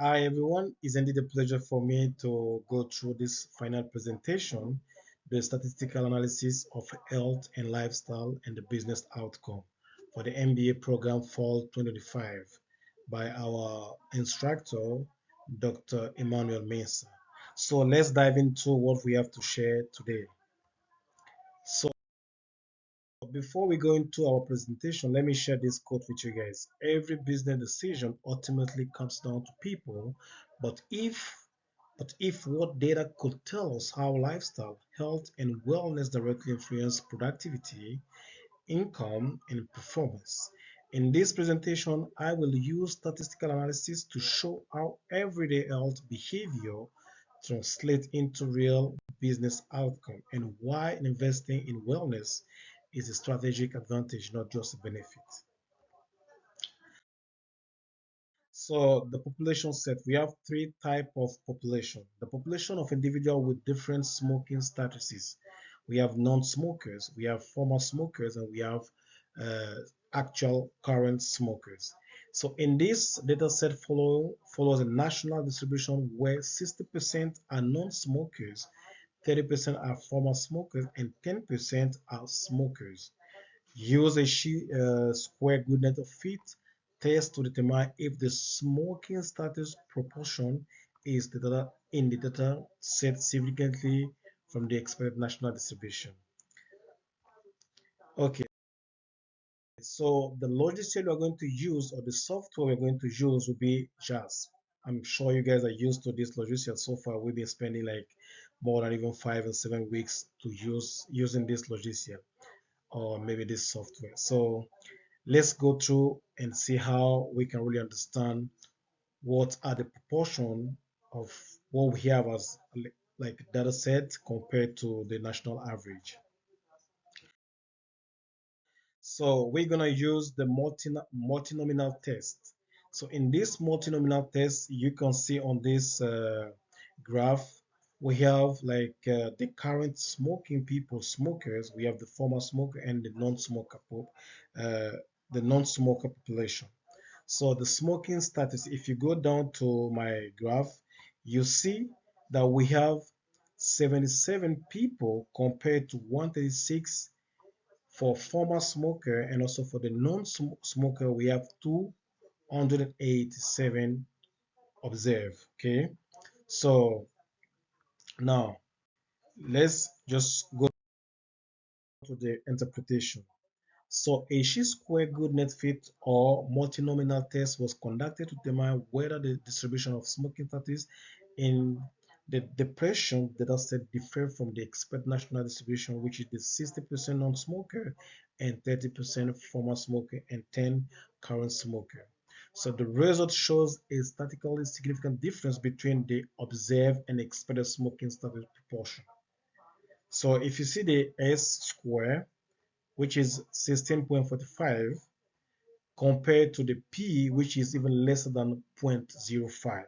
Hi everyone, it's indeed a pleasure for me to go through this final presentation, the statistical analysis of health and lifestyle and the business outcome for the MBA program fall 2025 by our instructor, Dr. Emmanuel Mesa. So let's dive into what we have to share today. So before we go into our presentation, let me share this quote with you guys. Every business decision ultimately comes down to people, but if what data could tell us how lifestyle, health, and wellness directly influence productivity, income, and performance. In this presentation, I will use statistical analysis to show how everyday health behavior translates into real business outcome and why investing in wellness is a strategic advantage, not just a benefit. So the population set, we have three type of population. The population of individual with different smoking statuses. We have non-smokers, we have former smokers, and we have uh, actual current smokers. So in this data set follows a national distribution where 60% are non-smokers, 30% are former smokers, and 10% are smokers. Use a square good net of fit test to determine if the smoking status proportion is in the data set significantly from the expected national distribution. Okay, so the logiciel we're going to use or the software we're going to use will be JAS. I'm sure you guys are used to this logiciel so far. We've been spending like more than even 5 and 7 weeks to using this logiciel or maybe this software. So let's go through and see how we can really understand what are the proportion of what we have as like data set compared to the national average. So we're gonna use the multinomial test. So in this multinomial test, you can see on this graph, we have like the current smoking people, smokers. We have the former smoker and uh, the non-smoker population. So the smoking status, if you go down to my graph, you see that we have 77 people compared to 136 for former smoker, and also for the non-smoker we have 287 observed. Okay, so now let's just go to the interpretation. So a chi-square good net fit or multinomial test was conducted to determine whether the distribution of smoking status in the depression data set differ from the expected national distribution, which is the 60% non-smoker and 30% former smoker and 10 current smoker. So the result shows a statistically significant difference between the observed and expected smoking status proportion. So if you see the S square, which is 16.45, compared to the P, which is even less than 0.05.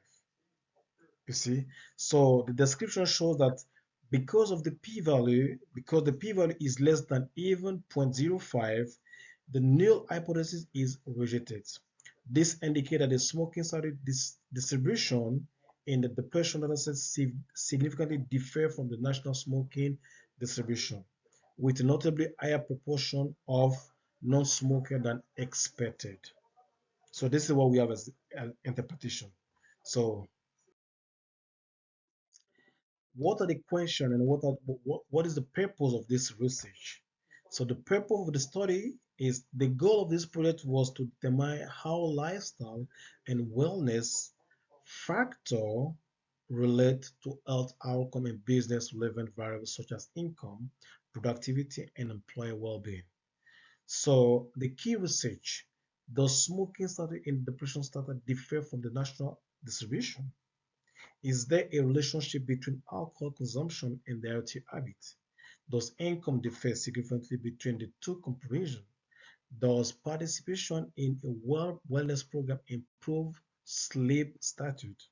You see, so the description shows that because of the p-value, because the p-value is less than even 0.05, the null hypothesis is rejected. This indicates that the smoking status distribution in the depression dataset significantly differ from the national smoking distribution, with a notably higher proportion of non-smoker than expected. So this is what we have as an interpretation. So what are the question and what is the purpose of this research? So the purpose of the study is the goal of this project was to determine how lifestyle and wellness factor relate to health outcome and business relevant variables such as income, productivity, and employee well-being. So the key research, does smoking status in depression status differ from the national distribution? Is there a relationship between alcohol consumption and dietary habits? Does income differ significantly between the two comparisons? Does participation in a wellness program improve sleep status?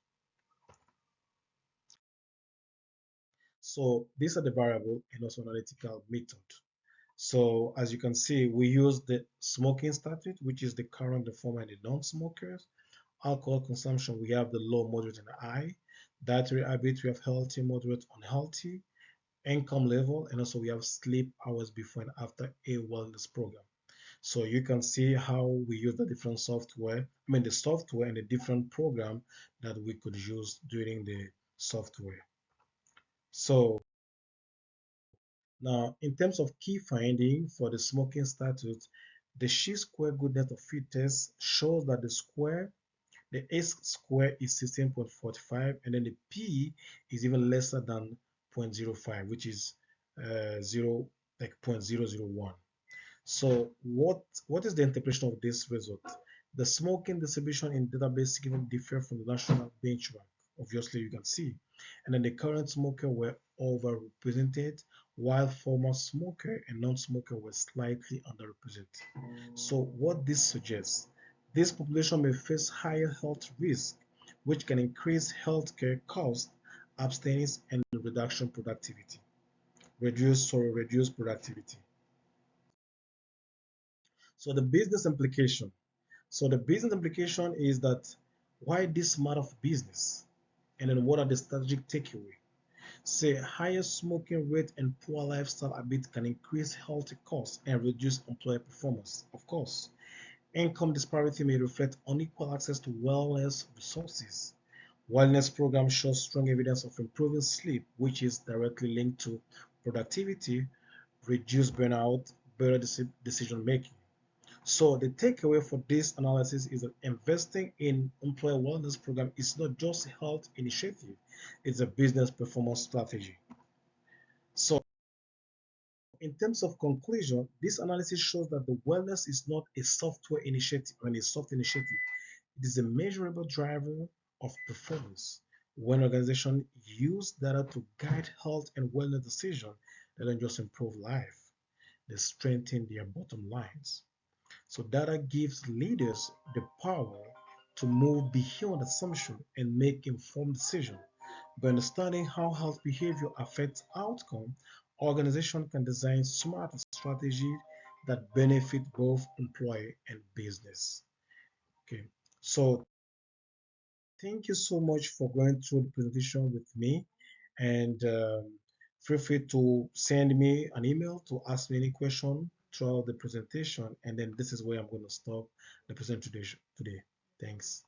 So these are the variable and also analytical method. So as you can see, we use the smoking status, which is the current, the former, and the non-smokers. alcohol consumption, we have the low, moderate, and high. Dietary habit, we have healthy, moderate, unhealthy. Income level, and also we have sleep hours before and after a wellness program. So you can see how we use the different software, I mean the software and the different program that we could use during the software. So now in terms of key finding for the smoking statute, the chi-square good net of fit test shows that the S square is 16.45, and then the P is even lesser than 0.05, which is 0 like 0.001. So what is the interpretation of this result? The smoking distribution in database given differ from the national benchmark. Obviously, you can see. And then the current smoker were overrepresented, while former smoker and non-smoker were slightly underrepresented. So what this suggests, this population may face higher health risk, which can increase healthcare costs, abstinence, and reduce productivity. So the business implication. So the business implication is that why this matter of business? And then what are the strategic takeaway? Say higher smoking rate and poor lifestyle habits can increase health costs and reduce employer performance. Of course, income disparity may reflect unequal access to wellness resources. Wellness programs show strong evidence of improving sleep, which is directly linked to productivity, reduced burnout, better decision making. So the takeaway for this analysis is that investing in employer wellness program is not just a health initiative, it's a business performance strategy. So in terms of conclusion, this analysis shows that the wellness is not a software initiative and a soft initiative. It is a measurable driver of performance. When organizations use data to guide health and wellness decisions, they don't just improve life, they strengthen their bottom lines. So data gives leaders the power to move beyond assumption and make informed decisions. By understanding how health behavior affects outcome, organization can design smart strategies that benefit both employee and business. Okay, so thank you so much for going through the presentation with me, and feel free to send me an email to ask me any question throughout the presentation, and then this is where I'm going to stop the presentation today. Thanks.